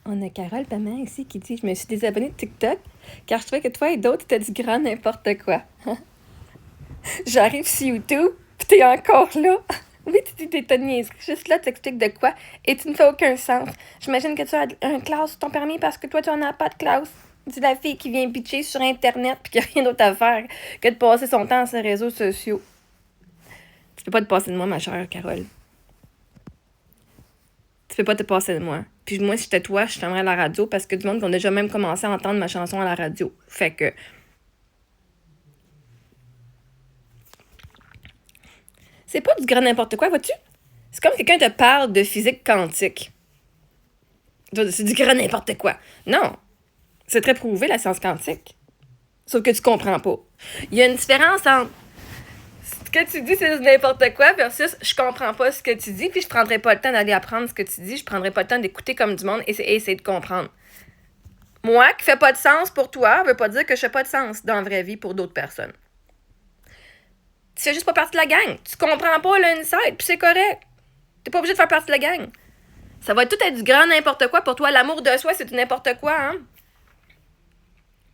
On a Carole Pama ici qui dit « Je me suis désabonnée de TikTok car je trouvais que toi et d'autres t'as du grand n'importe quoi. » J'arrive sur YouTube, pis t'es encore là. Oui, t'es ta niaiserie. Juste là, t'expliques de quoi et tu ne fais aucun sens. J'imagine que tu as une classe sur ton permis parce que toi, tu n'en as pas de classe. C'est la fille qui vient bitcher sur Internet pis qui a rien d'autre à faire que de passer son temps sur les réseaux sociaux. Tu peux pas te passer de moi, ma chère Carole. Tu peux pas te passer de moi. Puis moi, si j'étais toi, je fermerais la radio parce que du monde qui ont déjà même commencé à entendre ma chanson à la radio. Fait que... C'est pas du grand n'importe quoi, vois-tu? C'est comme quelqu'un te parle de physique quantique. C'est du grand n'importe quoi. Non. C'est très prouvé, la science quantique. Sauf que tu comprends pas. Il y a une différence entre ce que tu dis, c'est n'importe quoi, versus je comprends pas ce que tu dis, puis je prendrai pas le temps d'aller apprendre ce que tu dis, je prendrai pas le temps d'écouter comme du monde et essayer de comprendre. Moi, qui fait pas de sens pour toi, veut pas dire que je fais pas de sens dans la vraie vie pour d'autres personnes. Tu fais juste pas partie de la gang. Tu comprends pas l'inside, puis c'est correct. T'es pas obligé de faire partie de la gang. Ça va tout être du grand n'importe quoi pour toi. L'amour de soi, c'est du n'importe quoi, hein?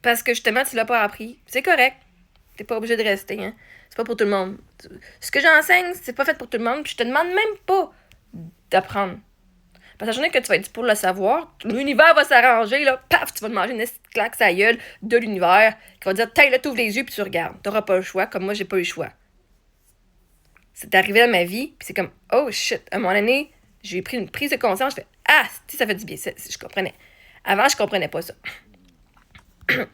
Parce que justement, tu l'as pas appris. C'est correct. T'es pas obligé de rester, hein? C'est pas pour tout le monde. Ce que j'enseigne, c'est pas fait pour tout le monde, puis je te demande même pas d'apprendre. Parce que la journée que tu vas être pour le savoir, l'univers va s'arranger, là, paf, tu vas te manger une petite claque sa gueule de l'univers, qui va dire, là, t'ouvres les yeux, puis tu regardes. T'auras pas le choix, comme moi, j'ai pas eu le choix. C'est arrivé dans ma vie, puis c'est comme, oh shit, à un moment donné, j'ai pris une prise de conscience, je fais, ah, ça fait du bien, je comprenais. Avant, je comprenais pas ça.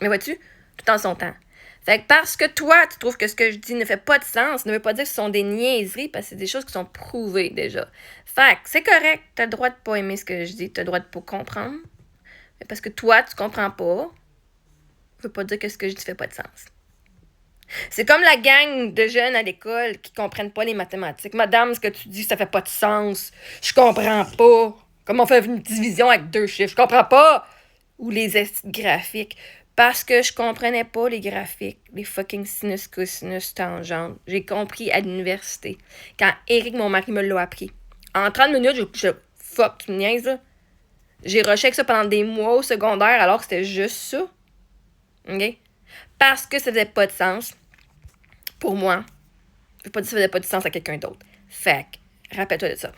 Mais vois-tu, tout en son temps. Fait que parce que toi, tu trouves que ce que je dis ne fait pas de sens, ne veut pas dire que ce sont des niaiseries, parce que c'est des choses qui sont prouvées déjà. Fait que c'est correct, t'as le droit de pas aimer ce que je dis, t'as le droit de pas comprendre. Mais parce que toi, tu comprends pas, veut pas dire que ce que je dis fait pas de sens. C'est comme la gang de jeunes à l'école qui comprennent pas les mathématiques. Madame, ce que tu dis, ça fait pas de sens. Je comprends pas. Comment on fait une division avec 2 chiffres? Je comprends pas. Ou les graphiques. Parce que je comprenais pas les graphiques, les fucking sinus, cosinus, tangentes. J'ai compris à l'université. Quand Eric, mon mari, me l'a appris. En 30 minutes, fuck, tu me niaises, là. J'ai rushé avec ça pendant des mois au secondaire alors que c'était juste ça. OK? Parce que ça faisait pas de sens pour moi. Je veux pas dire que ça faisait pas de sens à quelqu'un d'autre. Fait que, rappelle-toi de ça.